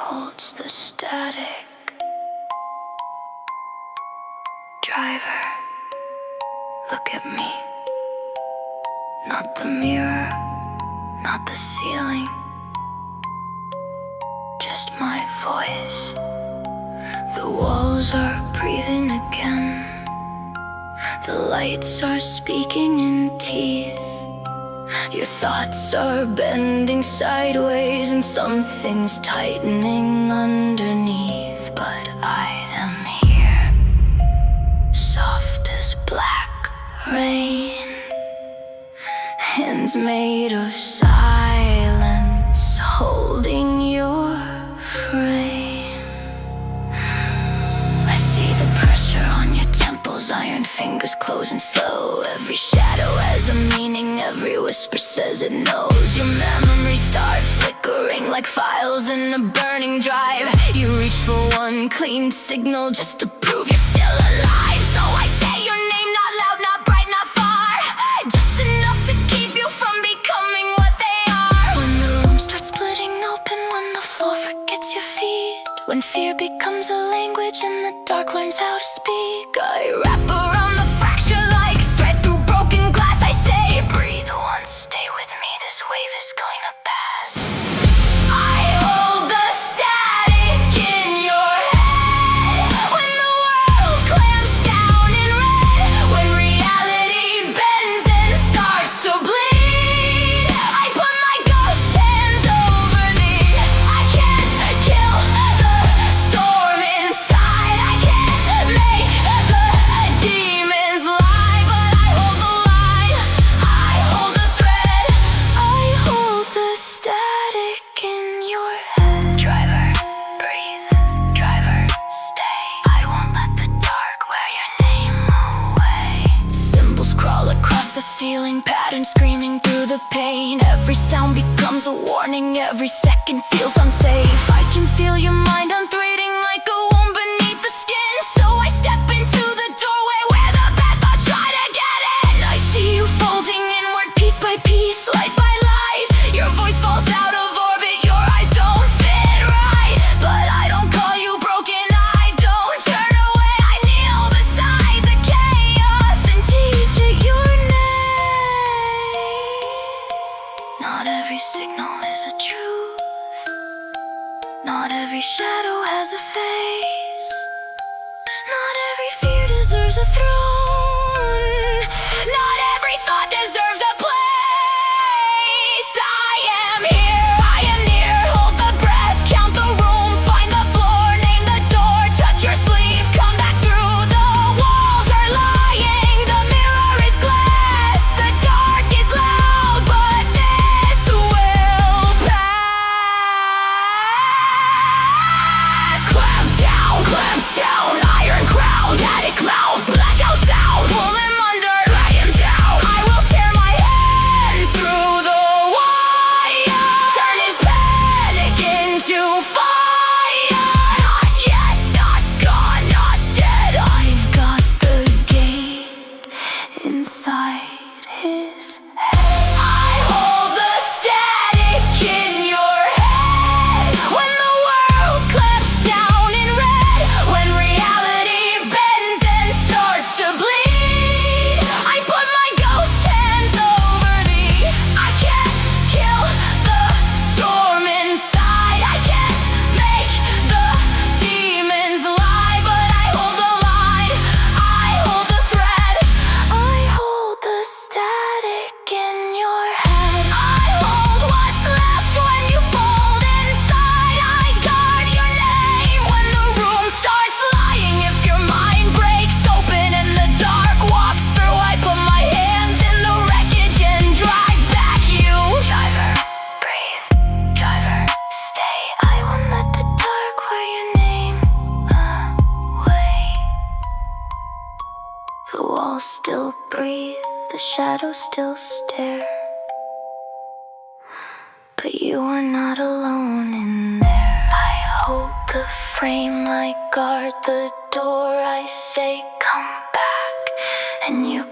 holds the static. Driver, look at me. Not the mirror, not the ceiling, just my voice. The walls are breathing again. The lights are speaking in teeth. Your thoughts are bending sideways and something's tightening underneath. But I am here, soft as black rain, hands made of silence, holding your frame. I see the pressure on your temples, iron fingers closing slow. Every shadow has a meaning, every whisper says it knows. Your memories start flickering like files in a burning drive. You reach for one clean signal just to prove you're still alive. So I say your name, not loud, not bright, not far, just enough to keep you from becoming what they are. When the room starts splitting open, when the floor forgets your feet, when fear becomes a language and the dark learns how to speak, I wrap around the fracture like thread through broken glass. I say, breathe once, stay with me, this wave is going to pass. I hold the static in your head when the world clamps down in red, when reality bends and starts to bleed. I put my ghost hands over thee. I can't kill the storm inside. I can't make the demons lie, but I hold the line, I hold the thread, I hold the static in your head. Driver, breathe. Driver, stay. I won't let the dark wear your name away. Symbols crawl across the ceiling, patterns screaming through the pain. Every sound becomes a warning, every second feels unsafe. I can feel your mind unthreading like a wound beneath the skin. So I step into the doorway where the bad thoughts try to get in. I see you folding inward piece by piece, light by light. Your voice falls out of orbit, your eyes don't fit right. But I don't call you broken, I don't turn away. I kneel beside the chaos and teach it your name. Not every signal is a truth, not every shadow has a face, not every fear deserves a throne, not every thought deserves a place. I am here, I am near, hold the breath, count the room, find the floor, name the door, touch your sleeve, come back through. The walls are lying, the mirror is glass, the dark is loud, but this will pass. Clamp down, iron crown, static mouth, blackout sound, pull him under, drag him down. I will tear my hands through the wire, turn his panic into fire. Not yet, not gone, not dead. I've got the gate inside his head. I hold the static in your head when the world clamps down in red, when reality bends and starts to bleed. I put my ghost hands over thee. I can't kill the storm inside. I can't make the demons lie, but I hold the line, I hold the thread, I hold the static in your head. I hold what's left when you fold inside. I guard your name when the room starts lying. If your mind breaks open and the dark walks through, I put my hands in the wreckage and drag back you. Driver, breathe. Driver, stay. I won't let the dark wear your name away. The walls still breathe, the shadows still stare, but you are not alone in there. I hold the frame, I guard the door. I say come back, and you